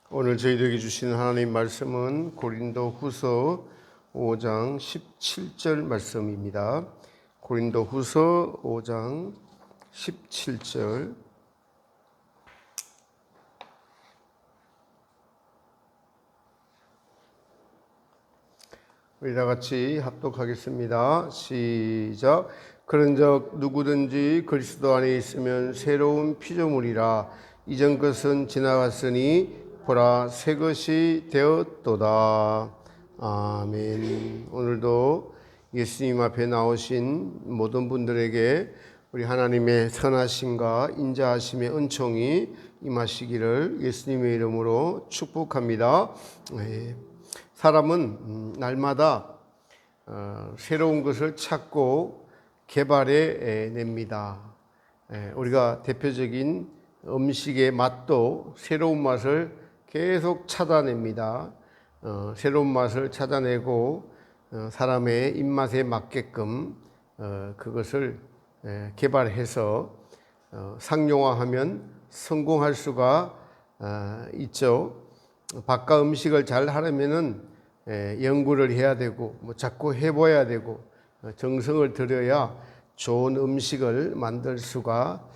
오늘 저희들에게 주시는 하나님 말씀은 고린도후서 5장 17절 말씀입니다. 고린도후서 5장 17절. 우리 다 같이 합독하겠습니다. 시작. 그런즉 누구든지 그리스도 안에 있으면 새로운 피조물이라. 이전 것은 지나갔으니 보라 새 것이 되었도다. 아멘. 오늘도 예수님 앞에 나오신 모든 분들에게 우리 하나님의 선하심과 인자하심의 은총이 임하시기를 예수님의 이름으로 축복합니다. 사람은 날마다 새로운 것을 찾고 개발해 냅니다. 우리가 대표적인 음식의 맛도 새로운 맛을 계속 찾아냅니다. 새로운 맛을 찾아내고 사람의 입맛에 맞게끔 그것을 개발해서 상용화하면 성공할 수가 있죠. 바깥 음식을 잘 하려면은 연구를 해야 되고 자꾸 해봐야 되고 정성을 들여야 좋은 음식을 만들 수가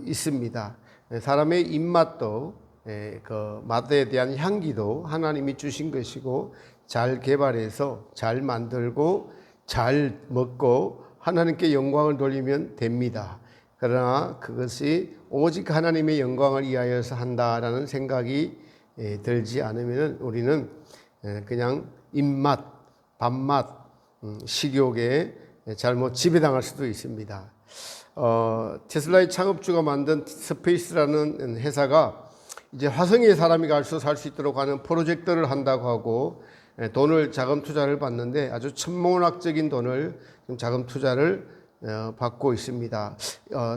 있습니다. 사람의 입맛도 그 맛에 대한 향기도 하나님이 주신 것이고 잘 개발해서 잘 만들고 잘 먹고 하나님께 영광을 돌리면 됩니다. 그러나 그것이 오직 하나님의 영광을 위하여서 한다라는 생각이 들지 않으면 우리는 그냥 입맛, 밥맛, 식욕에 잘못 지배당할 수도 있습니다. 테슬라의 창업주가 만든 스페이스라는 회사가 이제 화성에 사람이 가서 살 수 있도록 하는 프로젝트를 한다고 하고 돈을 자금 투자를 받는데 아주 천문학적인 돈을 자금 투자를 받고 있습니다.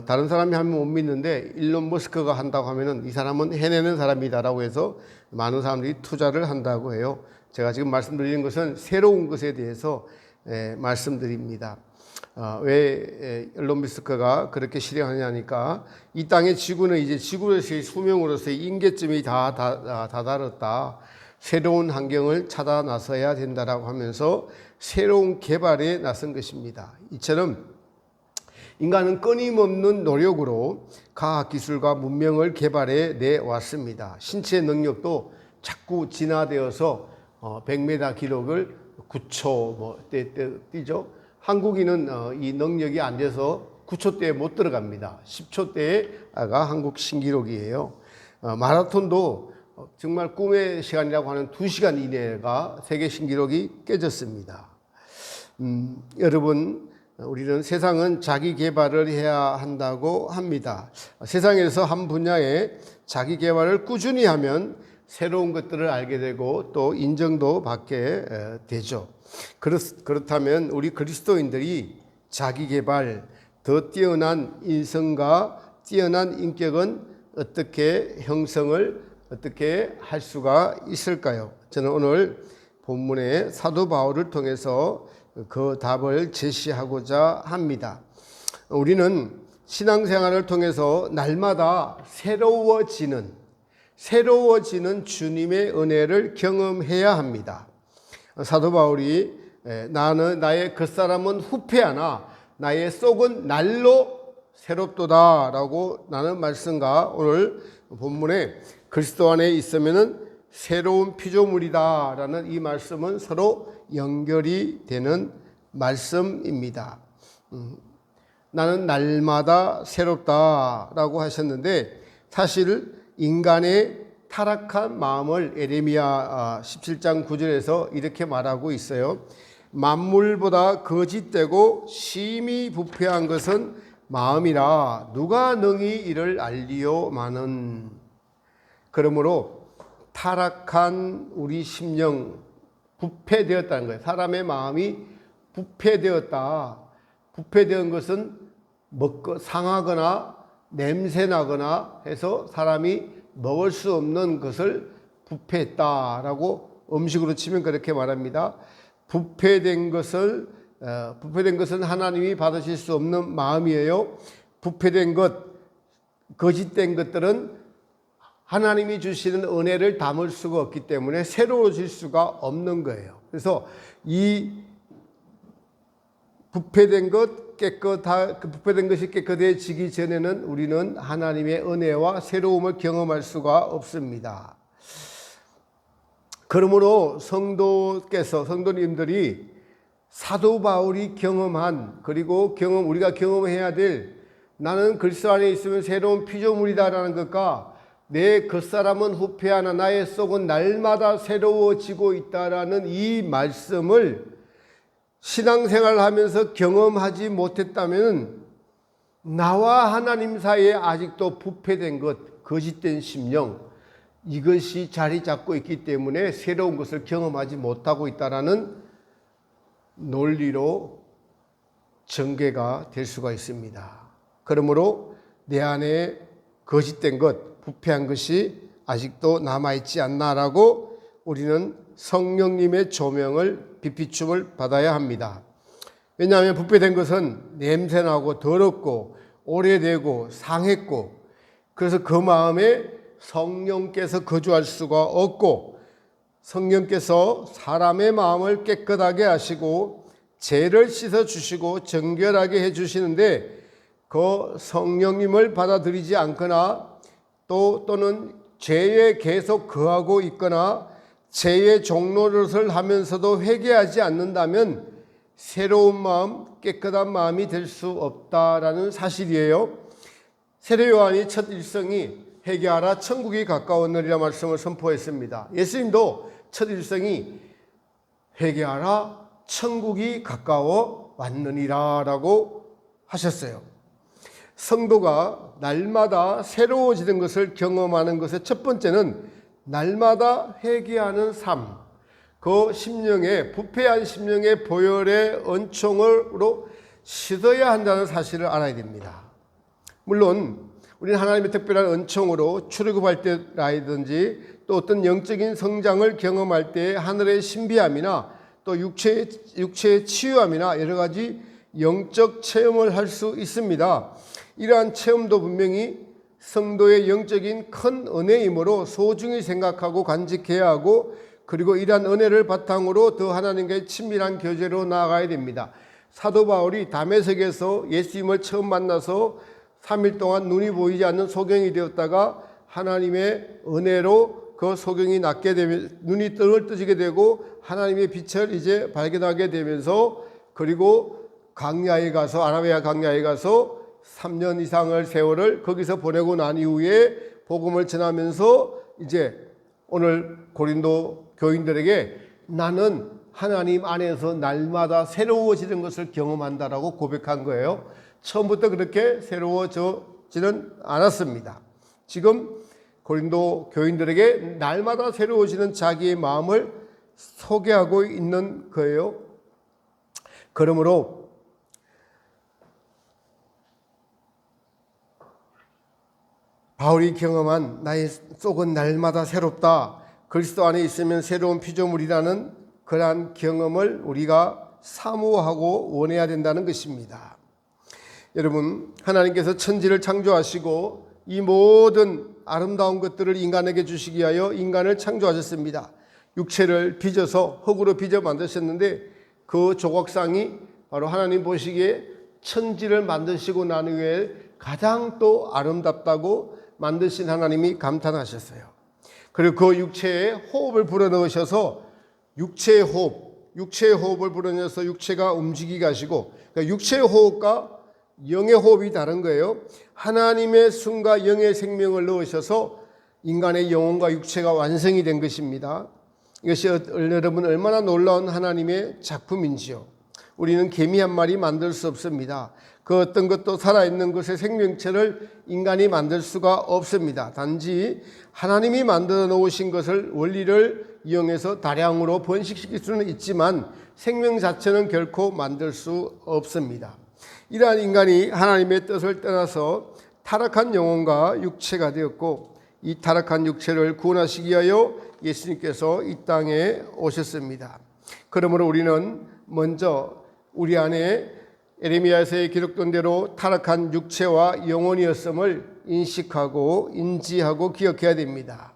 다른 사람이 하면 못 믿는데 일론 머스크가 한다고 하면은 이 사람은 해내는 사람이다라고 해서 많은 사람들이 투자를 한다고 해요. 제가 지금 말씀드리는 것은 새로운 것에 대해서 말씀드립니다. 왜 일론 머스크가 그렇게 실행하냐니까 이 땅의 지구는 이제 지구에서의 수명으로서의 임계점이 다 다다랐다. 새로운 환경을 찾아 나서야 된다라고 하면서 새로운 개발에 나선 것입니다. 이처럼 인간은 끊임없는 노력으로 과학기술과 문명을 개발해 내왔습니다. 신체 능력도 자꾸 진화되어서 100m 기록을 9초 뛰죠. 한국인은 이 능력이 안 돼서 9초대에 못 들어갑니다. 10초대가 한국 신기록이에요. 마라톤도 정말 꿈의 시간이라고 하는 2시간 이내가 세계 신기록이 깨졌습니다. 여러분, 우리는 세상은 자기 개발을 해야 한다고 합니다. 세상에서 한 분야에 자기 개발을 꾸준히 하면 새로운 것들을 알게 되고 또 인정도 받게 되죠. 그렇다면 우리 그리스도인들이 자기 개발, 더 뛰어난 인성과 뛰어난 인격은 어떻게 형성을 어떻게 할 수가 있을까요? 저는 오늘 본문의 사도 바울을 통해서 그 답을 제시하고자 합니다. 우리는 신앙생활을 통해서 날마다 새로워지는 주님의 은혜를 경험해야 합니다. 사도 바울이 나는 나의 겉사람은 후패하나 나의 속은 날로 새롭도다 라고 나는 말씀과 오늘 본문에 그리스도 안에 있으면은 새로운 피조물이다 라는 이 말씀은 서로 연결이 되는 말씀입니다. 나는 날마다 새롭다 라고 하셨는데 사실 인간의 타락한 마음을 에레미야 17장 9절에서 이렇게 말하고 있어요. 만물보다 거짓되고 심히 부패한 것은 마음이라 누가 능히 이를 알리오마는. 그러므로 타락한 우리 심령 부패되었다는 거예요. 사람의 마음이 부패되었다. 부패된 것은 먹고 상하거나 냄새나거나 해서 사람이 먹을 수 없는 것을 부패했다라고 음식으로 치면 그렇게 말합니다. 부패된 것은 하나님이 받으실 수 없는 마음이에요. 부패된 것, 거짓된 것들은 하나님이 주시는 은혜를 담을 수가 없기 때문에 새로워질 수가 없는 거예요. 그래서 이 부패된 것이 깨끗해지기 전에는 우리는 하나님의 은혜와 새로움을 경험할 수가 없습니다. 그러므로 성도님들이 사도 바울이 경험한, 그리고 우리가 경험해야 될, 나는 그리스도 안에 있으면 새로운 피조물이다라는 것과 내 겉사람은 후패하나 나의 속은 날마다 새로워지고 있다라는 이 말씀을 신앙생활을 하면서 경험하지 못했다면 나와 하나님 사이에 아직도 부패된 것, 거짓된 심령, 이것이 자리 잡고 있기 때문에 새로운 것을 경험하지 못하고 있다라는 논리로 전개가 될 수가 있습니다. 그러므로 내 안에 거짓된 것, 부패한 것이 아직도 남아있지 않나라고 우리는 성령님의 조명을 비추음을 받아야 합니다. 왜냐하면 부패된 것은 냄새나고 더럽고 오래되고 상했고, 그래서 그 마음에 성령께서 거주할 수가 없고, 성령께서 사람의 마음을 깨끗하게 하시고 죄를 씻어주시고 정결하게 해주시는데, 그 성령님을 받아들이지 않거나 또는 죄에 계속 거하고 있거나 죄의 종노릇을 하면서도 회개하지 않는다면 새로운 마음, 깨끗한 마음이 될 수 없다라는 사실이에요. 세례 요한이 첫 일성이 회개하라 천국이 가까웠느니라 말씀을 선포했습니다. 예수님도 첫 일성이 회개하라 천국이 가까워 왔느니라 라고 하셨어요. 성도가 날마다 새로워지는 것을 경험하는 것의 첫 번째는 날마다 회개하는 삶, 그 심령의 부패한 심령의 보혈의 은총으로 씻어야 한다는 사실을 알아야 됩니다. 물론 우리는 하나님의 특별한 은총으로 출애굽할 때라든지 또 어떤 영적인 성장을 경험할 때 하늘의 신비함이나 또 육체의 치유함이나 여러 가지 영적 체험을 할 수 있습니다. 이러한 체험도 분명히 성도의 영적인 큰 은혜이므로 소중히 생각하고 간직해야 하고, 그리고 이러한 은혜를 바탕으로 더 하나님과의 친밀한 교제로 나아가야 됩니다. 사도 바울이 다메섹에서 예수님을 처음 만나서 3일 동안 눈이 보이지 않는 소경이 되었다가 하나님의 은혜로 그 소경이 낫게 되면 눈이 뜬을 뜨지게 되고 하나님의 빛을 이제 발견하게 되면서, 그리고 강야에 가서 아라비아 강야에 가서 3년 이상의 세월을 거기서 보내고 난 이후에 복음을 전하면서 이제 오늘 고린도 교인들에게 나는 하나님 안에서 날마다 새로워지는 것을 경험한다라고 고백한 거예요. 처음부터 그렇게 새로워지지는 않았습니다. 지금 고린도 교인들에게 날마다 새로워지는 자기의 마음을 소개하고 있는 거예요. 그러므로 바울이 경험한 나의 속은 날마다 새롭다, 그리스도 안에 있으면 새로운 피조물이라는 그러한 경험을 우리가 사모하고 원해야 된다는 것입니다. 여러분, 하나님께서 천지를 창조하시고 이 모든 아름다운 것들을 인간에게 주시기 위하여 인간을 창조하셨습니다. 육체를 빚어서 흙으로 빚어 만드셨는데 그 조각상이 바로 하나님 보시기에 천지를 만드시고 난 후에 가장 또 아름답다고 만드신 하나님이 감탄하셨어요. 그리고 그 육체에 호흡을 불어넣으셔서 육체의 호흡을 불어넣어서 육체가 움직이게 하시고, 그러니까 육체의 호흡과 영의 호흡이 다른 거예요. 하나님의 숨과 영의 생명을 넣으셔서 인간의 영혼과 육체가 완성이 된 것입니다. 이것이 여러분 얼마나 놀라운 하나님의 작품인지요. 우리는 개미 한 마리 만들 수 없습니다. 그 어떤 것도 살아있는 것의 생명체를 인간이 만들 수가 없습니다. 단지 하나님이 만들어 놓으신 것을 원리를 이용해서 다량으로 번식시킬 수는 있지만 생명 자체는 결코 만들 수 없습니다. 이러한 인간이 하나님의 뜻을 떠나서 타락한 영혼과 육체가 되었고, 이 타락한 육체를 구원하시기 위하여 예수님께서 이 땅에 오셨습니다. 그러므로 우리는 먼저 우리 안에 에레미야서에 기록된 대로 타락한 육체와 영혼이었음을 인식하고 인지하고 기억해야 됩니다.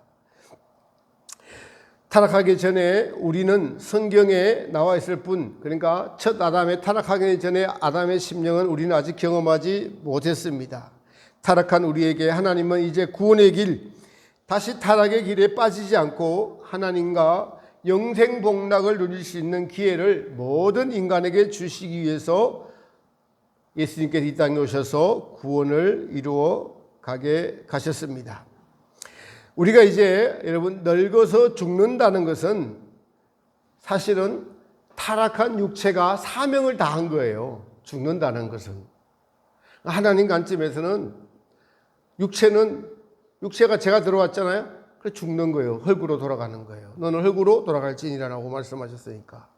타락하기 전에 우리는 성경에 나와 있을 뿐, 그러니까 첫 아담에 타락하기 전에 아담의 심령은 우리는 아직 경험하지 못했습니다. 타락한 우리에게 하나님은 이제 구원의 길, 다시 타락의 길에 빠지지 않고 하나님과 영생 복락을 누릴 수 있는 기회를 모든 인간에게 주시기 위해서 예수님께서 이 땅에 오셔서 구원을 이루어 가게 가셨습니다. 우리가 이제 여러분 늙어서 죽는다는 것은 사실은 타락한 육체가 사명을 다한 거예요. 죽는다는 것은. 하나님 관점에서는 육체가 제가 들어왔잖아요. 그래 죽는 거예요. 흙으로 돌아가는 거예요. 너는 흙으로 돌아갈지니라고 말씀하셨으니까.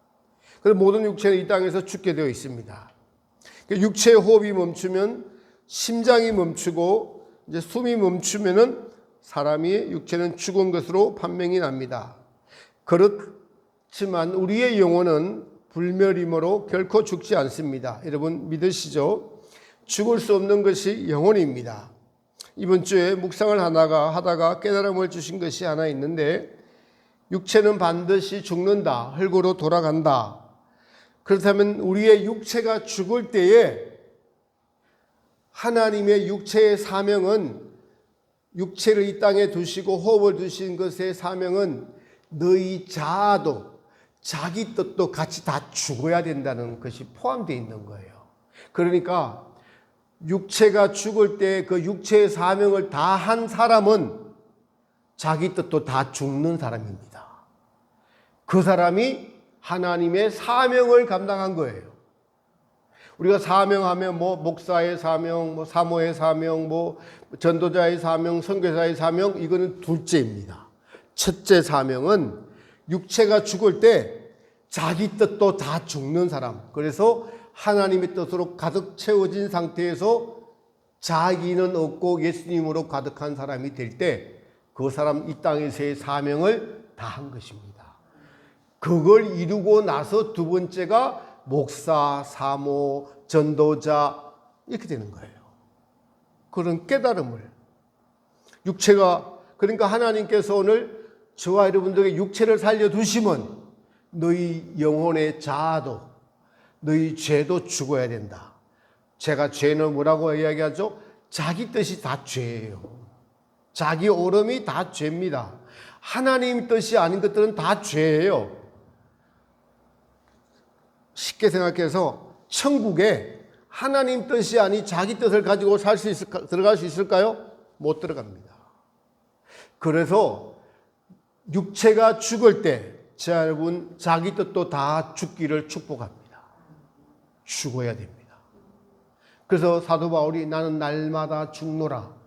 그래서 모든 육체는 이 땅에서 죽게 되어 있습니다. 육체의 호흡이 멈추면 심장이 멈추고 이제 숨이 멈추면은 사람이 육체는 죽은 것으로 판명이 납니다. 그렇지만 우리의 영혼은 불멸이므로 결코 죽지 않습니다. 여러분 믿으시죠? 죽을 수 없는 것이 영혼입니다. 이번 주에 묵상을 하다가 깨달음을 주신 것이 하나 있는데, 육체는 반드시 죽는다. 흙으로 돌아간다. 그렇다면 우리의 육체가 죽을 때에 하나님의 육체의 사명은, 육체를 이 땅에 두시고 호흡을 두신 것의 사명은 너희 자아도 자기 뜻도 같이 다 죽어야 된다는 것이 포함되어 있는 거예요. 그러니까 육체가 죽을 때 그 육체의 사명을 다 한 사람은 자기 뜻도 다 죽는 사람입니다. 그 사람이 하나님의 사명을 감당한 거예요. 우리가 사명하면 목사의 사명, 사모의 사명, 전도자의 사명, 선교사의 사명, 이거는 둘째입니다. 첫째 사명은 육체가 죽을 때 자기 뜻도 다 죽는 사람. 그래서 하나님의 뜻으로 가득 채워진 상태에서 자기는 없고 예수님으로 가득한 사람이 될 때 그 사람 이 땅에서의 사명을 다 한 것입니다. 그걸 이루고 나서 두 번째가 목사, 사모, 전도자 이렇게 되는 거예요. 그런 깨달음을 그러니까 하나님께서 오늘 저와 여러분들에게 육체를 살려두시면 너희 영혼의 자아도 너희 죄도 죽어야 된다. 제가 죄는 뭐라고 이야기하죠? 자기 뜻이 다 죄예요. 자기 오름이 다 죄입니다. 하나님 뜻이 아닌 것들은 다 죄예요. 쉽게 생각해서 천국에 하나님 뜻이 아닌 자기 뜻을 가지고 들어갈 수 있을까요? 못 들어갑니다. 그래서 육체가 죽을 때 여러분 자기 뜻도 다 죽기를 축복합니다. 죽어야 됩니다. 그래서 사도 바울이 나는 날마다 죽노라.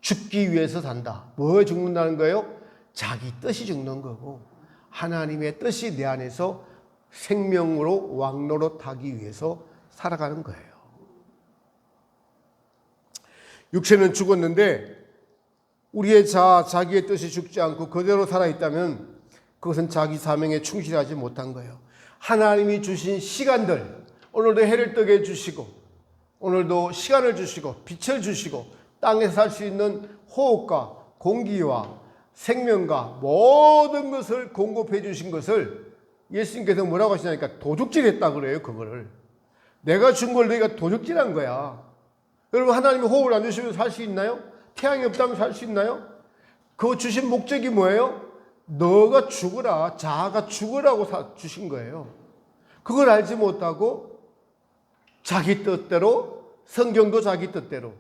죽기 위해서 산다. 뭐에 죽는다는 거예요? 자기 뜻이 죽는 거고 하나님의 뜻이 내 안에서 생명으로 왕노릇하기 위해서 살아가는 거예요. 육체는 죽었는데 우리의 자기의 뜻이 죽지 않고 그대로 살아있다면 그것은 자기 사명에 충실하지 못한 거예요. 하나님이 주신 시간들, 오늘도 해를 뜨게 해주시고 오늘도 시간을 주시고 빛을 주시고 땅에서 살 수 있는 호흡과 공기와 생명과 모든 것을 공급해 주신 것을 예수님께서 뭐라고 하시냐니까 도둑질했다 그래요. 그거를 내가 준 걸 너희가 도둑질한 거야. 여러분 하나님이 호흡을 안 주시면 살 수 있나요? 태양이 없다면 살 수 있나요? 그 주신 목적이 뭐예요? 너가 죽으라, 자아가 죽으라고 주신 거예요. 그걸 알지 못하고 자기 뜻대로, 성경도 자기 뜻대로,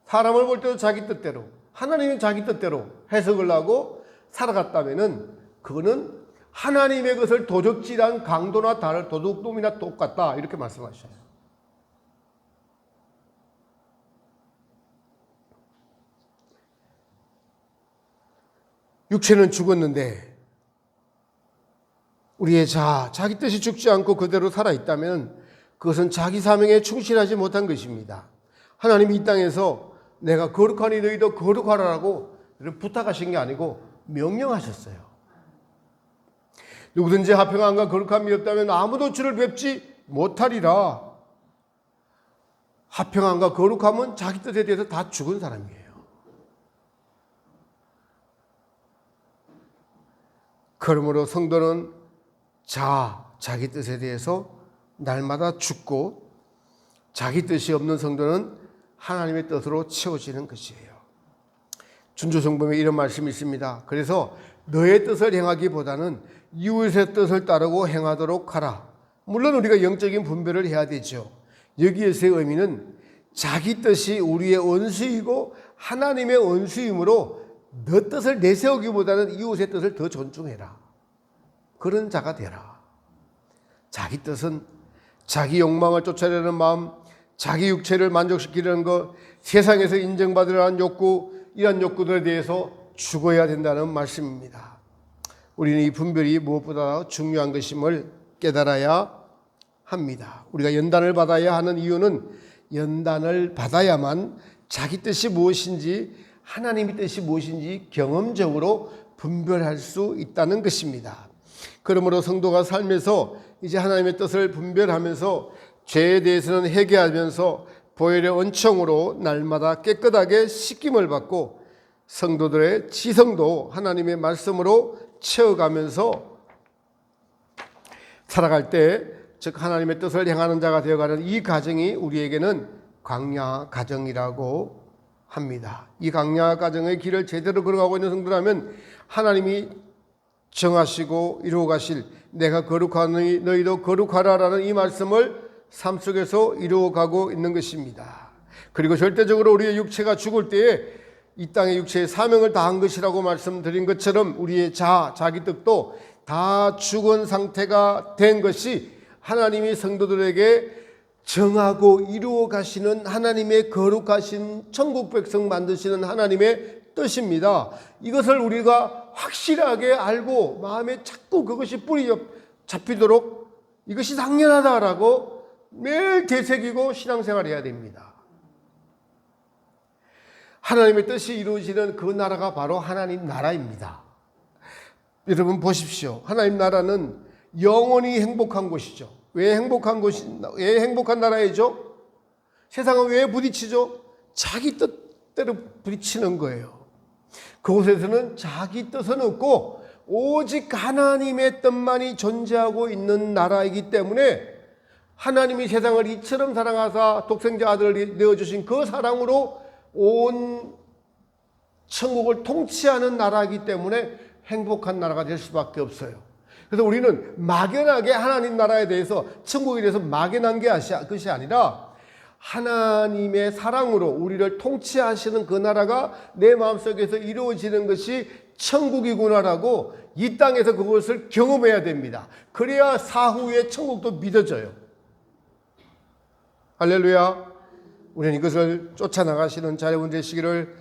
사람을 볼 때도 자기 뜻대로, 하나님은 자기 뜻대로 해석을 하고 살아갔다면은 그거는 하나님의 것을 도적질한 강도나 다를 도둑놈이나 똑같다 이렇게 말씀하셔요. 육체는 죽었는데 우리의 자기 뜻이 죽지 않고 그대로 살아있다면 그것은 자기 사명에 충실하지 못한 것입니다. 하나님이 이 땅에서 내가 거룩하니 너희도 거룩하라고 부탁하신 게 아니고 명령하셨어요. 누구든지 화평함과 거룩함이 없다면 아무도 주를 뵙지 못하리라. 화평함과 거룩함은 자기 뜻에 대해서 다 죽은 사람이에요. 그러므로 성도는 자기 뜻에 대해서 날마다 죽고, 자기 뜻이 없는 성도는 하나님의 뜻으로 채워지는 것이에요. 준주성범에 이런 말씀이 있습니다. 그래서 너의 뜻을 행하기보다는 이웃의 뜻을 따르고 행하도록 하라. 물론 우리가 영적인 분별을 해야 되죠. 여기에서의 의미는 자기 뜻이 우리의 원수이고 하나님의 원수이므로 너 뜻을 내세우기보다는 이웃의 뜻을 더 존중해라. 그런 자가 되라. 자기 뜻은 자기 욕망을 쫓아내는 마음, 자기 육체를 만족시키려는 것, 세상에서 인정받으려는 욕구, 이런 욕구들에 대해서 죽어야 된다는 말씀입니다. 우리는 이 분별이 무엇보다 중요한 것임을 깨달아야 합니다. 우리가 연단을 받아야 하는 이유는 연단을 받아야만 자기 뜻이 무엇인지 하나님의 뜻이 무엇인지 경험적으로 분별할 수 있다는 것입니다. 그러므로 성도가 삶에서 이제 하나님의 뜻을 분별하면서 죄에 대해서는 회개하면서 보혈의 은총으로 날마다 깨끗하게 씻김을 받고 성도들의 지성도 하나님의 말씀으로 채워가면서 살아갈 때, 즉 하나님의 뜻을 행하는 자가 되어가는 이 과정이 우리에게는 광야 과정이라고 합니다. 이 광야 과정의 길을 제대로 걸어가고 있는 성도라면 하나님이 정하시고 이루어 가실 내가 거룩하니 너희도 거룩하라라는 이 말씀을 삶 속에서 이루어가고 있는 것입니다. 그리고 절대적으로 우리의 육체가 죽을 때에 이 땅의 육체의 사명을 다한 것이라고 말씀드린 것처럼 우리의 자기 뜻도 다 죽은 상태가 된 것이 하나님이 성도들에게 정하고 이루어 가시는 하나님의 거룩하신 천국 백성 만드시는 하나님의 뜻입니다. 이것을 우리가 확실하게 알고 마음에 자꾸 그것이 뿌리 잡히도록 이것이 당연하다라고 매일 되새기고 신앙생활을 해야 됩니다. 하나님의 뜻이 이루어지는 그 나라가 바로 하나님 나라입니다. 여러분 보십시오. 하나님 나라는 영원히 행복한 곳이죠. 왜 행복한 나라이죠? 세상은 왜 부딪히죠? 자기 뜻대로 부딪히는 거예요. 그곳에서는 자기 뜻은 없고 오직 하나님의 뜻만이 존재하고 있는 나라이기 때문에 하나님이 세상을 이처럼 사랑하사 독생자 아들을 내어주신 그 사랑으로 온 천국을 통치하는 나라이기 때문에 행복한 나라가 될 수밖에 없어요. 그래서 우리는 막연하게 하나님 나라에 대해서, 천국에 대해서 막연한 것이 아니라 하나님의 사랑으로 우리를 통치하시는 그 나라가 내 마음속에서 이루어지는 것이 천국이구나라고 이 땅에서 그것을 경험해야 됩니다. 그래야 사후에 천국도 믿어져요. 할렐루야. 우리는 이것을 쫓아나가시는 자녀분 되시기를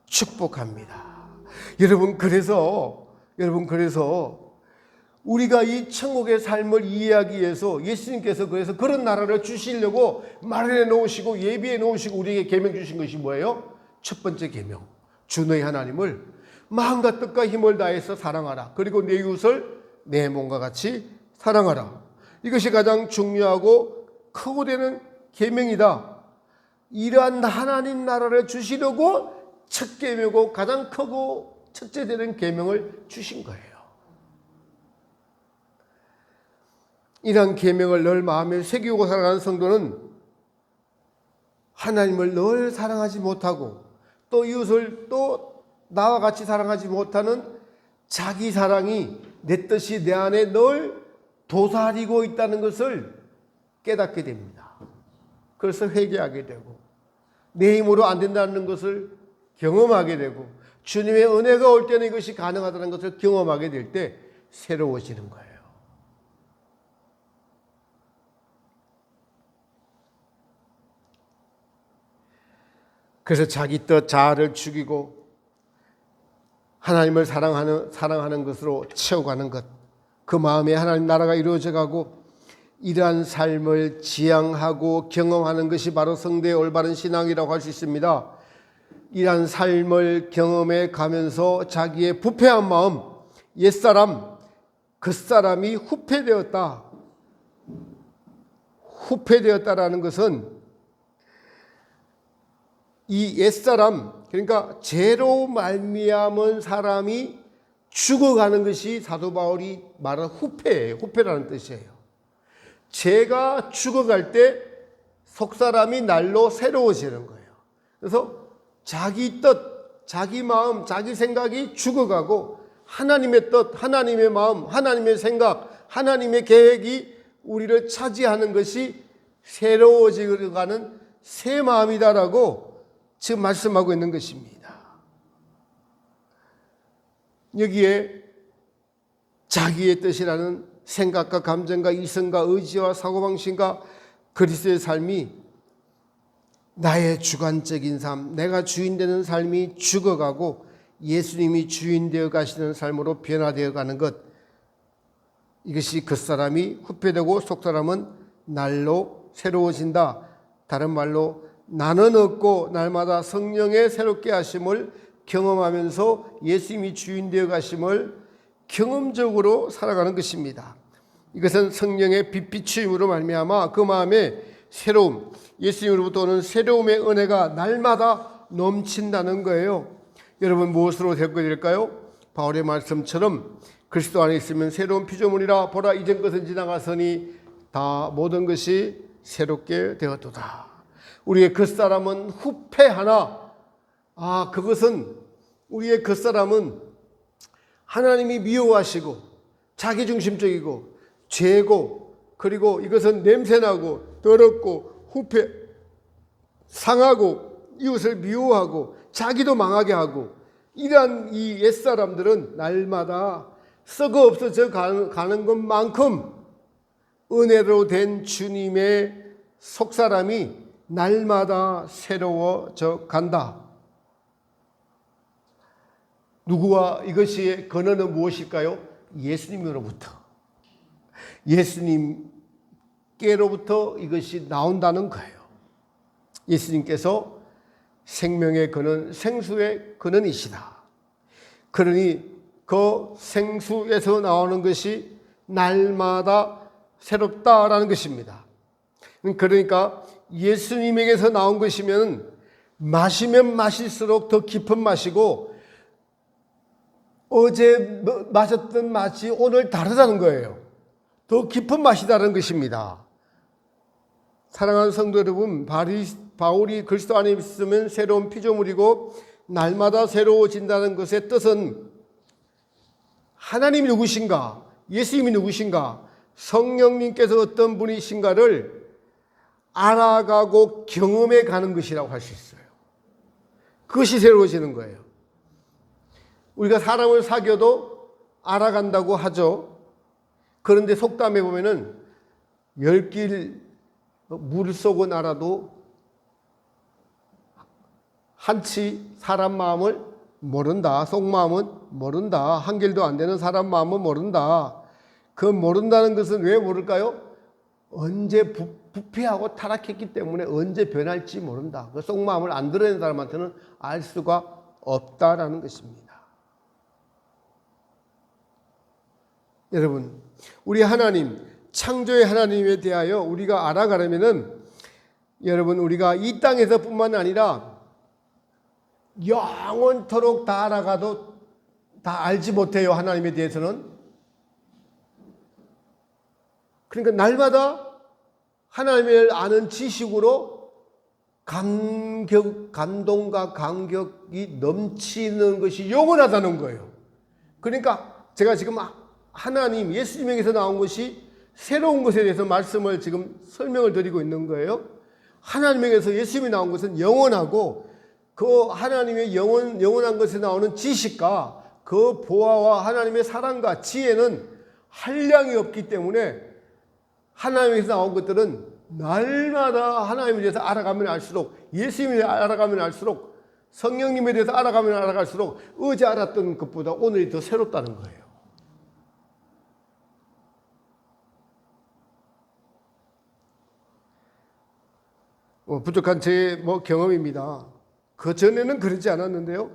축복합니다. 여러분 그래서 우리가 이 천국의 삶을 이해하기 위해서 예수님께서 그래서 그런 나라를 주시려고 마련해 놓으시고 예비해 놓으시고 우리에게 계명 주신 것이 뭐예요? 첫 번째 계명, 주 너희 하나님을 마음과 뜻과 힘을 다해서 사랑하라. 그리고 내 이웃을 내 몸과 같이 사랑하라. 이것이 가장 중요하고 크고 되는 계명이다. 이러한 하나님 나라를 주시려고 첫 계명이고 가장 크고 첫째 되는 계명을 주신 거예요. 이러한 계명을 늘 마음에 새기고 살아가는 성도는 하나님을 늘 사랑하지 못하고 또 이웃을 또 나와 같이 사랑하지 못하는 자기 사랑이 내 뜻이 내 안에 늘 도사리고 있다는 것을 깨닫게 됩니다. 그래서 회개하게 되고 내 힘으로 안 된다는 것을 경험하게 되고 주님의 은혜가 올 때는 이것이 가능하다는 것을 경험하게 될 때 새로워지는 거예요. 그래서 자기 뜻 자아를 죽이고 하나님을 사랑하는 것으로 채워가는 것, 그 마음에 하나님 나라가 이루어져 가고 이러한 삶을 지향하고 경험하는 것이 바로 성도의 올바른 신앙이라고 할 수 있습니다. 이러한 삶을 경험해 가면서 자기의 부패한 마음, 옛사람, 그 사람이 후패되었다라는 것은 이 옛사람, 그러니까 죄로 말미암은 사람이 죽어가는 것이 사도 바울이 말한 후패예요. 후패라는 뜻이에요. 죄가 죽어갈 때 속사람이 날로 새로워지는 거예요. 그래서 자기 뜻, 자기 마음, 자기 생각이 죽어가고 하나님의 뜻, 하나님의 마음, 하나님의 생각, 하나님의 계획이 우리를 차지하는 것이 새로워지가는 새 마음이다라고 지금 말씀하고 있는 것입니다. 여기에 자기의 뜻이라는 생각과 감정과 이성과 의지와 사고방식과 그리스도의 삶이 나의 주관적인 삶, 내가 주인 되는 삶이 죽어가고 예수님이 주인 되어 가시는 삶으로 변화되어 가는 것, 이것이 겉사람이 후패되고 속사람은 날로 새로워진다. 다른 말로 나는 없고 날마다 성령의 새롭게 하심을 경험하면서 예수님이 주인 되어 가심을 경험적으로 살아가는 것입니다. 이것은 성령의 빛비추임으로 말미암아 그 마음에 새로움, 예수님으로부터 오는 새로움의 은혜가 날마다 넘친다는 거예요. 여러분 무엇으로 될까요? 바울의 말씀처럼 그리스도 안에 있으면 새로운 피조물이라. 보라 이전 것은 지나갔으니 다 모든 것이 새롭게 되었도다. 우리의 겉사람은 후패하나, 그것은 우리의 겉사람은 하나님이 미워하시고 자기중심적이고 죄고, 그리고 이것은 냄새나고 더럽고 후패 상하고 이웃을 미워하고 자기도 망하게 하고, 이러한 이 옛사람들은 날마다 썩어 없어져 가는 것만큼 은혜로 된 주님의 속사람이 날마다 새로워져 간다. 누구와 이것이 근원은 무엇일까요? 예수님으로부터. 예수님께로부터 이것이 나온다는 거예요. 예수님께서 생명의 근원, 생수의 근원이시다. 그러니 그 생수에서 나오는 것이 날마다 새롭다라는 것입니다. 그러니까 예수님에게서 나온 것이면 마시면 마실수록 더 깊은 맛이고 어제 마셨던 맛이 오늘 다르다는 거예요. 더 깊은 맛이다라는 것입니다. 사랑하는 성도 여러분, 바울이 그리스도 안에 있으면 새로운 피조물이고 날마다 새로워진다는 것의 뜻은 하나님이 누구신가, 예수님이 누구신가, 성령님께서 어떤 분이신가를 알아가고 경험해 가는 것이라고 할 수 있어요. 그것이 새로워지는 거예요. 우리가 사람을 사귀어도 알아간다고 하죠. 그런데 속담에 보면은 10길 물속은 알아도 한치 사람 마음을 모른다. 속마음은 모른다. 한 길도 안 되는 사람 마음은 모른다. 그 모른다는 것은 왜 모를까요? 언제 부패하고 타락했기 때문에 언제 변할지 모른다. 그 속마음을 안 드러낸 사람한테는 알 수가 없다라는 것입니다. 여러분, 우리 하나님, 창조의 하나님에 대하여 우리가 알아가려면은 여러분, 우리가 이 땅에서 뿐만 아니라 영원토록 다 알아가도 다 알지 못해요. 하나님에 대해서는. 그러니까 날마다 하나님을 아는 지식으로 감동과 감격이 넘치는 것이 영원하다는 거예요. 그러니까 제가 지금 하나님, 예수님에게서 나온 것이 새로운 것에 대해서 말씀을 지금 설명을 드리고 있는 거예요. 하나님에게서 예수님이 나온 것은 영원하고 그 하나님의 영원한 것에 나오는 지식과 그 보화와 하나님의 사랑과 지혜는 한량이 없기 때문에 하나님에게서 나온 것들은 날마다 하나님에 대해서 알아가면 알수록, 예수님에 대해서 알아가면 알수록, 성령님에 대해서 알아가면 알아갈수록 어제 알았던 것보다 오늘이 더 새롭다는 거예요. 부족한 제 경험입니다. 그 전에는 그러지 않았는데요.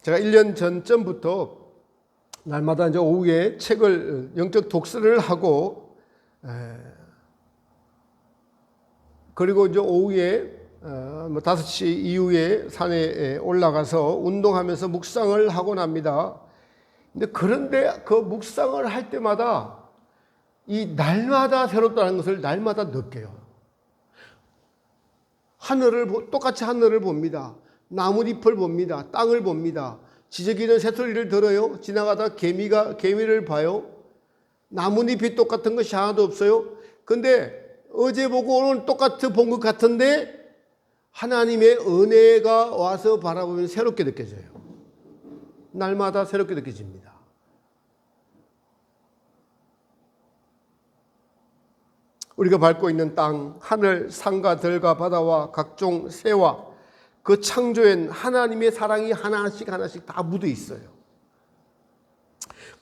제가 1년 전쯤부터 날마다 이제 오후에 책을 영적 독서를 하고, 그리고 이제 오후에 뭐 5시 이후에 산에 올라가서 운동하면서 묵상을 하곤 합니다. 그런데 그 묵상을 할 때마다 이 날마다 새롭다는 것을 날마다 느껴요. 똑같이 하늘을 봅니다. 나뭇잎을 봅니다. 땅을 봅니다. 지저귀는 새소리를 들어요. 지나가다 개미를 봐요. 나뭇잎이 똑같은 것이 하나도 없어요. 근데 어제 보고 오늘 똑같이 본 것 같은데 하나님의 은혜가 와서 바라보면 새롭게 느껴져요. 날마다 새롭게 느껴집니다. 우리가 밟고 있는 땅, 하늘, 산과 들과 바다와 각종 새와 그 창조엔 하나님의 사랑이 하나씩 다 묻어 있어요.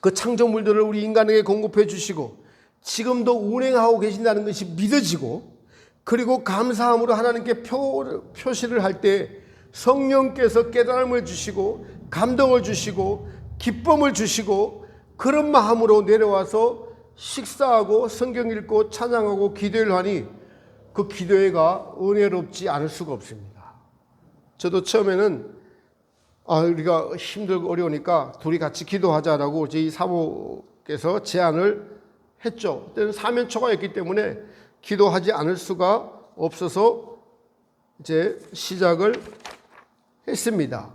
그 창조물들을 우리 인간에게 공급해 주시고 지금도 운행하고 계신다는 것이 믿어지고, 그리고 감사함으로 하나님께 표시를 할 때 성령께서 깨달음을 주시고 감동을 주시고 기쁨을 주시고, 그런 마음으로 내려와서 식사하고 성경 읽고 찬양하고 기도를 하니 그 기도회가 은혜롭지 않을 수가 없습니다. 저도 처음에는 우리가 힘들고 어려우니까 둘이 같이 기도하자라고 저희 사모께서 제안을 했죠. 그때는 사면초가였기 때문에 기도하지 않을 수가 없어서 이제 시작을 했습니다.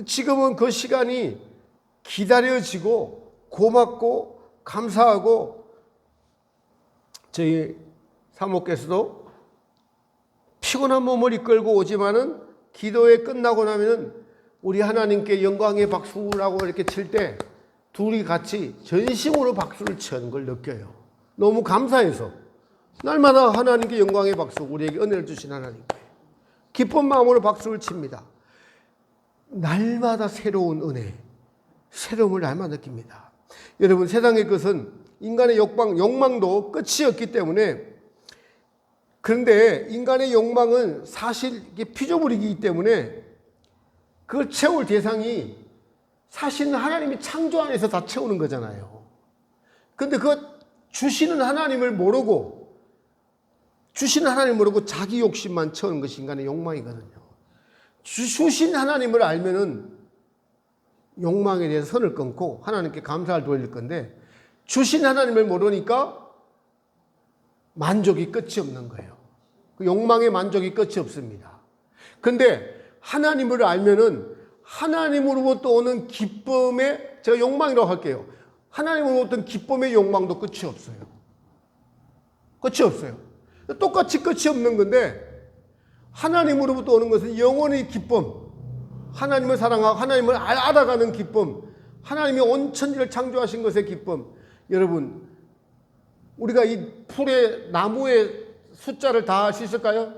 지금은 그 시간이 기다려지고 고맙고 감사하고, 저희 사모께서도 피곤한 몸을 이끌고 오지만은 기도회 끝나고 나면은 우리 하나님께 영광의 박수라고 이렇게 칠 때 둘이 같이 전심으로 박수를 치는 걸 느껴요. 너무 감사해서 날마다 하나님께 영광의 박수, 우리에게 은혜를 주신 하나님께 기쁜 마음으로 박수를 칩니다. 날마다 새로운 은혜, 새로움을 날마다 느낍니다. 여러분, 세상의 것은 인간의 욕망도 끝이 없기 때문에, 그런데 인간의 욕망은 사실 이게 피조물이기 때문에 그걸 채울 대상이 사실은 하나님이 창조 안에서 다 채우는 거잖아요. 그런데 그 주시는 하나님을 모르고 자기 욕심만 채우는 것이 인간의 욕망이거든요. 주신 하나님을 알면은 욕망에 대해서 선을 끊고 하나님께 감사를 돌릴 건데, 주신 하나님을 모르니까 만족이 끝이 없는 거예요. 그 욕망의 만족이 끝이 없습니다. 근데 하나님을 알면은 하나님으로부터 오는 기쁨의, 제가 욕망이라고 할게요. 하나님으로부터 기쁨의 욕망도 끝이 없어요. 끝이 없어요. 똑같이 끝이 없는 건데, 하나님으로부터 오는 것은 영원의 기쁨, 하나님을 사랑하고 하나님을 알아가는 기쁨, 하나님이 온 천지를 창조하신 것의 기쁨. 여러분, 우리가 이 풀의 나무의 숫자를 다 알 수 있을까요?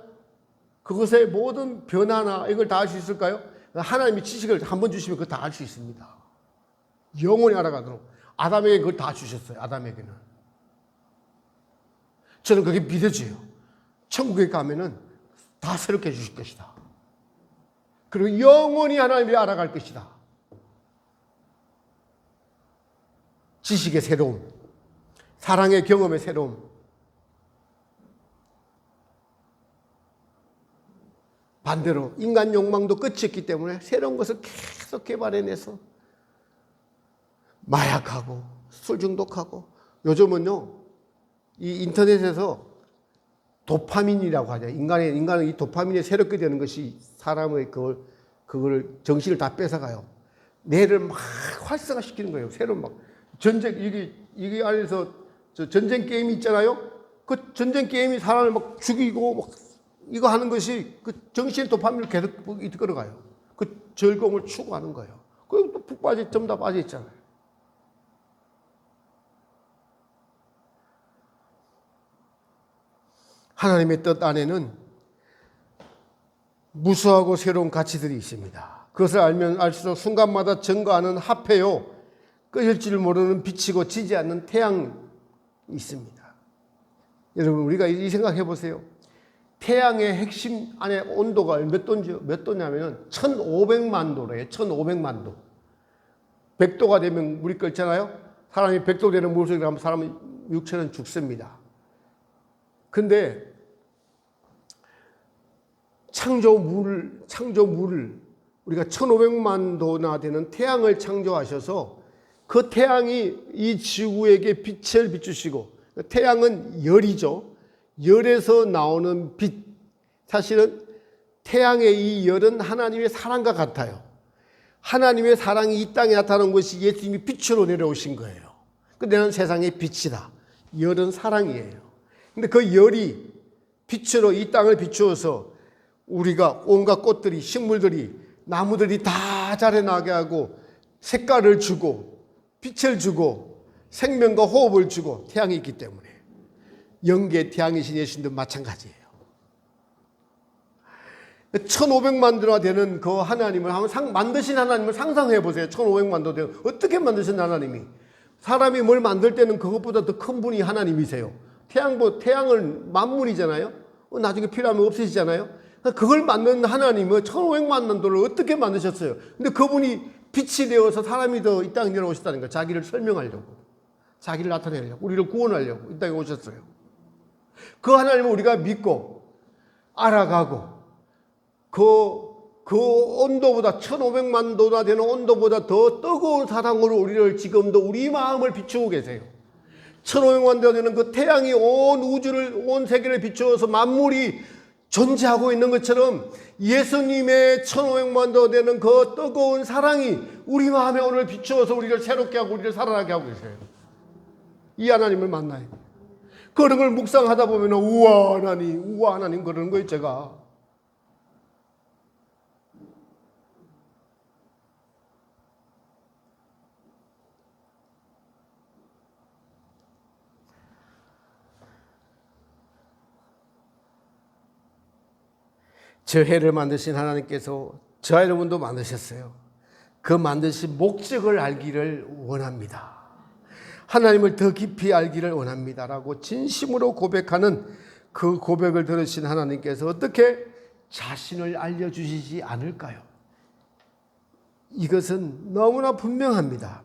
그것의 모든 변화나 이걸 다 알 수 있을까요? 하나님이 지식을 한번 주시면 그거 다 알 수 있습니다. 영원히 알아가도록. 아담에게 그걸 다 주셨어요. 아담에게는. 저는 그게 믿어져요. 천국에 가면은 다 새롭게 해주실 것이다. 그리고 영원히 하나님이 알아갈 것이다. 지식의 새로움, 사랑의 경험의 새로움. 반대로 인간 욕망도 끝이 없기 때문에 새로운 것을 계속 개발해내서 마약하고 술 중독하고, 요즘은요 이 인터넷에서 도파민이라고 하죠. 인간은 이 도파민이 새롭게 되는 것이 사람의 그걸 정신을 다 뺏어가요. 뇌를 막 활성화시키는 거예요. 새로운 막 전쟁, 이게 안에서 전쟁 게임이 있잖아요. 그 전쟁 게임이 사람을 막 죽이고 막 이거 하는 것이 그 정신의 도파민을 계속 이끌어가요. 그 즐거움을 추구하는 거예요. 그리고 또 푹 전부 다 빠져 있잖아요. 하나님의 뜻 안에는 무수하고 새로운 가치들이 있습니다. 그것을 알면 알수록 순간마다 증거하는 화폐요, 꺼질 줄 모르는 비치고 지지 않는 태양이 있습니다. 여러분, 우리가 이 생각해 보세요. 태양의 핵심 안에 온도가 몇 도냐면은 1500만 도래요. 1500만 도. 100도가 되면 물이 끓잖아요. 사람이 100도 되는 물속에 가면 사람의 육체는 죽습니다. 근데 창조물을 우리가 1500만 도나 되는 태양을 창조하셔서 그 태양이 이 지구에게 빛을 비추시고, 태양은 열이죠. 열에서 나오는 빛. 사실은 태양의 이 열은 하나님의 사랑과 같아요. 하나님의 사랑이 이 땅에 나타난 것이 예수님이 빛으로 내려오신 거예요. 그때는 세상의 빛이다. 열은 사랑이에요. 근데 그 열이 빛으로 이 땅을 비추어서 우리가 온갖 꽃들이, 식물들이, 나무들이 다 자라나게 하고 색깔을 주고 빛을 주고 생명과 호흡을 주고, 태양이 있기 때문에. 영계 태양이신 예수님도 마찬가지예요. 1500만 도나 되는 그 하나님을 만드신 하나님을 상상해 보세요. 1500만 도 되는 어떻게 만드신 하나님이. 사람이 뭘 만들 때는 그것보다 더 큰 분이 하나님이세요. 태양은 만물이잖아요. 나중에 필요하면 없어지잖아요. 그걸 만든 하나님은 1500만 도를 어떻게 만드셨어요? 근데 그분이 빛이 되어서 사람이 더 이 땅에 내려오셨다는 거예요. 자기를 설명하려고, 자기를 나타내려고, 우리를 구원하려고 이 땅에 오셨어요. 그 하나님을 우리가 믿고 알아가고, 그 온도보다 1500만 도나 되는 온도보다 더 뜨거운 사랑으로 우리를 지금도 우리 마음을 비추고 계세요. 1500만 도 되는 그 태양이 온 우주를, 온 세계를 비추어서 만물이 존재하고 있는 것처럼 예수님의 1500만 도 되는 그 뜨거운 사랑이 우리 마음에 오늘 비추어서 우리를 새롭게 하고 우리를 살아나게 하고 계세요. 이 하나님을 만나요. 그런 걸 묵상하다 보면 우와 하나님 그러는 거예요. 제가 저 해를 만드신 하나님께서 저와 여러분도 만드셨어요. 그 만드신 목적을 알기를 원합니다. 하나님을 더 깊이 알기를 원합니다라고 진심으로 고백하는 그 고백을 들으신 하나님께서 어떻게 자신을 알려주시지 않을까요? 이것은 너무나 분명합니다.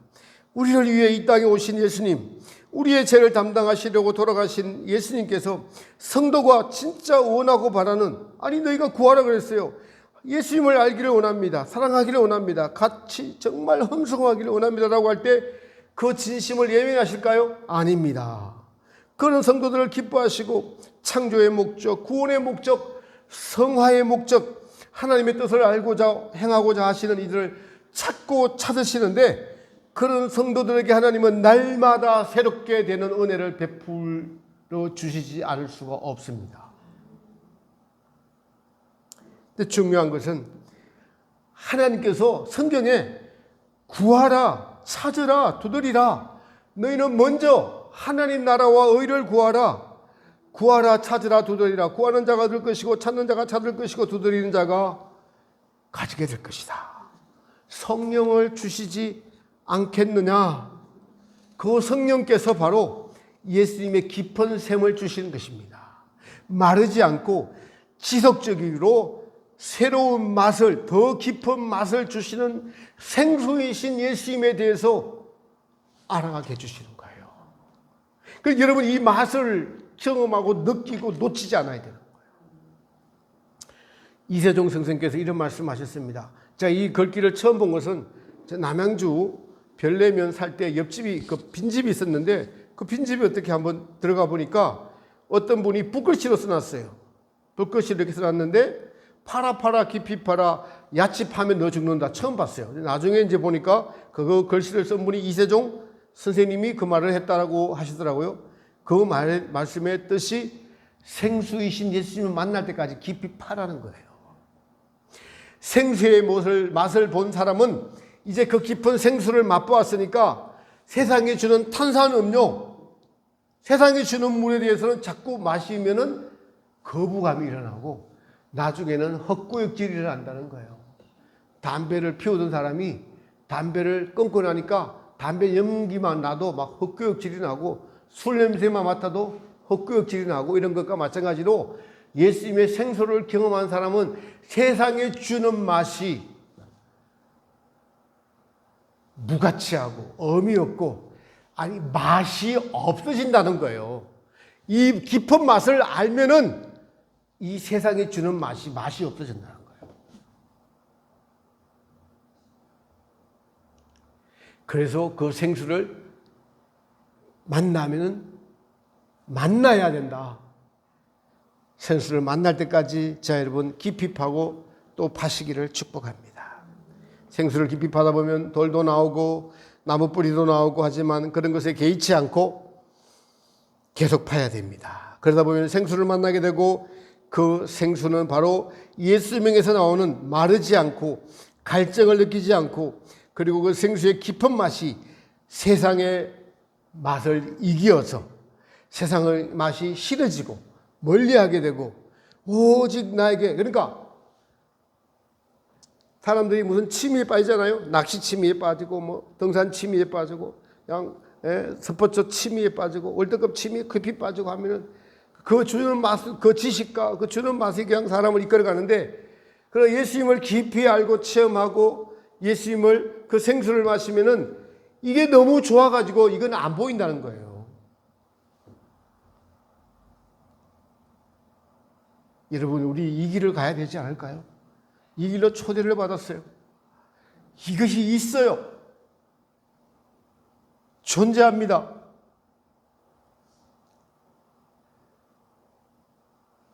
우리를 위해 이 땅에 오신 예수님, 우리의 죄를 담당하시려고 돌아가신 예수님께서 성도가 진짜 원하고 바라는, 아니 너희가 구하라 그랬어요. 예수님을 알기를 원합니다. 사랑하기를 원합니다. 같이 정말 흥성하기를 원합니다라고 할 때 그 진심을 예민하실까요? 아닙니다. 그런 성도들을 기뻐하시고 창조의 목적, 구원의 목적, 성화의 목적, 하나님의 뜻을 알고자 행하고자 하시는 이들을 찾고 찾으시는데, 그런 성도들에게 하나님은 날마다 새롭게 되는 은혜를 베풀어 주시지 않을 수가 없습니다. 근데 중요한 것은 하나님께서 성경에 구하라, 찾으라, 두드리라, 너희는 먼저 하나님 나라와 의를 구하라, 구하라, 찾으라, 두드리라. 구하는 자가 들 것이고 찾는 자가 찾을 것이고 두드리는 자가 가지게 될 것이다. 성령을 주시지 않겠느냐? 그 성령께서 바로 예수님의 깊은 샘을 주시는 것입니다. 마르지 않고 지속적으로 새로운 맛을, 더 깊은 맛을 주시는 생수이신 예수님에 대해서 알아가게 해주시는 거예요. 그래서 여러분 이 맛을 경험하고 느끼고 놓치지 않아야 되는 거예요. 이세종 선생께서 이런 말씀하셨습니다. 제가 이 글귀를 처음 본 것은 남양주 별내면 살 때 옆집이 빈집이 있었는데, 그 빈집이 어떻게 한번 들어가 보니까 어떤 분이 붓글씨로 써놨어요. 붓글씨로 이렇게 써놨는데 팔아 깊이 팔아 야채 파면 너 죽는다. 처음 봤어요. 나중에 이제 보니까 그 글씨를 쓴 분이 이세종 선생님이 그 말을 했다라고 하시더라고요. 그 말씀의 뜻이 생수이신 예수님을 만날 때까지 깊이 파라는 거예요. 생수의 맛을 본 사람은 이제 그 깊은 생수를 맛보았으니까 세상에 주는 탄산음료, 세상에 주는 물에 대해서는 자꾸 마시면은 거부감이 일어나고 나중에는 헛구역질이 일어난다는 거예요. 담배를 피우던 사람이 담배를 끊고 나니까 담배 연기만 나도 막 헛구역질이 나고 술 냄새만 맡아도 헛구역질이 나고, 이런 것과 마찬가지로 예수님의 생수를 경험한 사람은 세상에 주는 맛이 무가치하고 의미 없고, 아니 맛이 없어진다는 거예요. 이 깊은 맛을 알면은 이 세상이 주는 맛이 없어진다는 거예요. 그래서 그 생수를 만나야 된다. 생수를 만날 때까지 자 여러분 깊이 파고 또 파시기를 축복합니다. 생수를 깊이 파다 보면 돌도 나오고 나무 뿌리도 나오고 하지만 그런 것에 개의치 않고 계속 파야 됩니다. 그러다 보면 생수를 만나게 되고 그 생수는 바로 예수명에서 나오는 마르지 않고 갈증을 느끼지 않고 그리고 그 생수의 깊은 맛이 세상의 맛을 이기어서 세상의 맛이 싫어지고 멀리하게 되고 오직 나에게 그러니까 사람들이 무슨 취미에 빠지잖아요. 낚시 취미에 빠지고 뭐 등산 취미에 빠지고 그냥 스포츠 취미에 빠지고 월드컵 취미에 깊이 빠지고 하면은 그 주는 맛, 그 지식과 그 주는 맛이 그냥 사람을 이끌어가는데 그런 예수님을 깊이 알고 체험하고 예수님을 그 생수를 마시면은 이게 너무 좋아가지고 이건 안 보인다는 거예요. 여러분 우리 이 길을 가야 되지 않을까요? 이 길로 초대를 받았어요. 이것이 있어요. 존재합니다.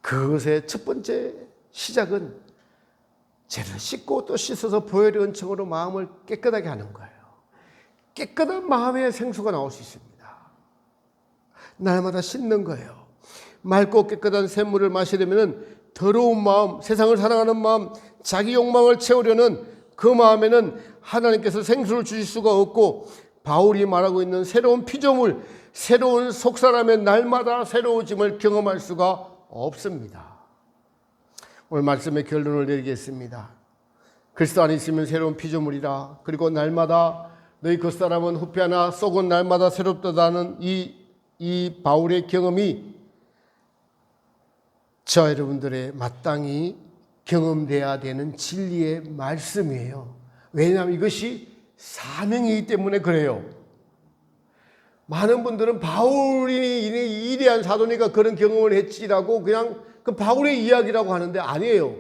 그것의 첫 번째 시작은 죄를 씻고 또 씻어서 보혈의 은총으로 마음을 깨끗하게 하는 거예요. 깨끗한 마음의 생수가 나올 수 있습니다. 날마다 씻는 거예요. 맑고 깨끗한 샘물을 마시려면 더러운 마음, 세상을 사랑하는 마음, 자기 욕망을 채우려는 그 마음에는 하나님께서 생수를 주실 수가 없고 바울이 말하고 있는 새로운 피조물, 새로운 속사람의 날마다 새로워짐을 경험할 수가 없습니다. 오늘 말씀의 결론을 내리겠습니다. 그리스도 안에 있으면 새로운 피조물이라. 그리고 날마다 너희 겉사람은 후패하나 속은 날마다 새롭다는 이 바울의 경험이 저 여러분들의 마땅히 경험돼야 되는 진리의 말씀이에요. 왜냐하면 이것이 사명이기 때문에 그래요. 많은 분들은 바울이 이대한 사도니까 그런 경험을 했지라고 그냥 그 바울의 이야기라고 하는데 아니에요.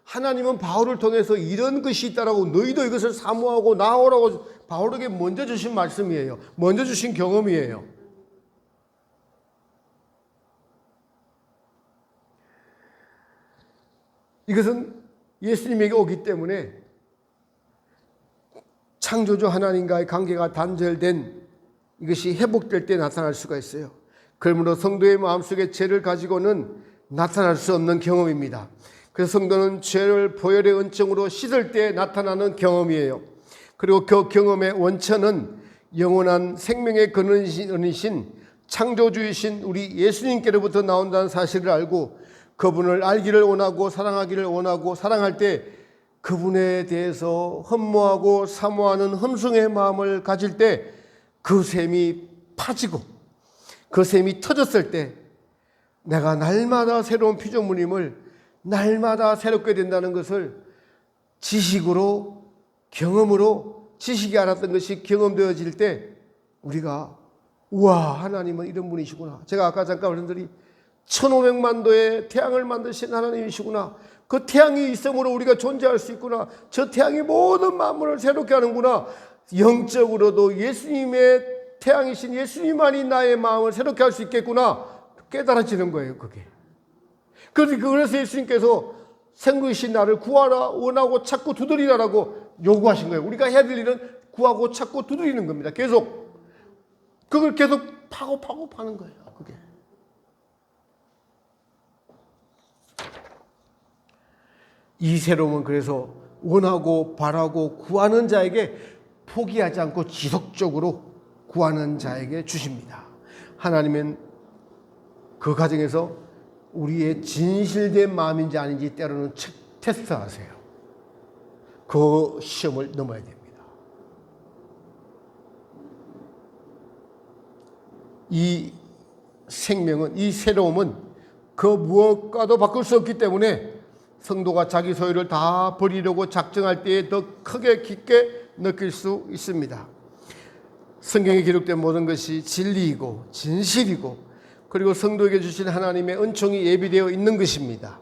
하나님은 바울을 통해서 이런 것이 있다라고 너희도 이것을 사모하고 나오라고 바울에게 먼저 주신 말씀이에요. 먼저 주신 경험이에요. 이것은 예수님에게 오기 때문에 창조주 하나님과의 관계가 단절된 이것이 회복될 때 나타날 수가 있어요. 그러므로 성도의 마음속에 죄를 가지고는 나타날 수 없는 경험입니다. 그래서 성도는 죄를 보혈의 은총으로 씻을 때 나타나는 경험이에요. 그리고 그 경험의 원천은 영원한 생명의 근원이신 창조주이신 우리 예수님께로부터 나온다는 사실을 알고 그분을 알기를 원하고 사랑하기를 원하고 사랑할 때 그분에 대해서 흠모하고 사모하는 흠숭의 마음을 가질 때 그 샘이 파지고 그 샘이 터졌을 때 내가 날마다 새로운 피조물임을 날마다 새롭게 된다는 것을 지식으로 경험으로 지식이 알았던 것이 경험되어질 때 우리가 우와 하나님은 이런 분이시구나. 제가 아까 잠깐 말씀드린 1500만 도의 태양을 만드신 하나님이시구나. 그 태양이 있음으로 우리가 존재할 수 있구나. 저 태양이 모든 만물을 새롭게 하는구나. 영적으로도 예수님의 태양이신 예수님만이 나의 마음을 새롭게 할 수 있겠구나. 깨달아지는 거예요, 그게. 그래서 예수님께서 생구이신 나를 구하라, 원하고 찾고 두드리라라고 요구하신 거예요. 우리가 해야 될 일은 구하고 찾고 두드리는 겁니다. 계속. 그걸 계속 파고 파는 거예요, 그게. 이 새로움은 그래서 원하고 바라고 구하는 자에게 포기하지 않고 지속적으로 구하는 자에게 주십니다. 하나님은 그 과정에서 우리의 진실된 마음인지 아닌지 때로는 테스트하세요. 그 시험을 넘어야 됩니다. 이 생명은, 이 새로움은 그 무엇과도 바꿀 수 없기 때문에 성도가 자기 소유를 다 버리려고 작정할 때에 더 크게 깊게 느낄 수 있습니다. 성경에 기록된 모든 것이 진리이고 진실이고 그리고 성도에게 주신 하나님의 은총이 예비되어 있는 것입니다.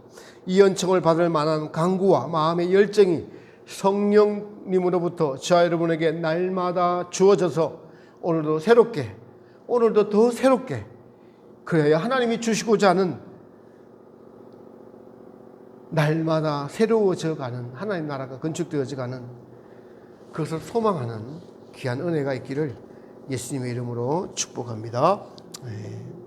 이 은총을 받을 만한 간구와 마음의 열정이 성령님으로부터 저와 여러분에게 날마다 주어져서 오늘도 새롭게, 오늘도 더 새롭게, 그래야 하나님이 주시고자 하는 날마다 새로워져 가는 하나님 나라가 건축되어져 가는 그것을 소망하는 귀한 은혜가 있기를 예수님의 이름으로 축복합니다. 네.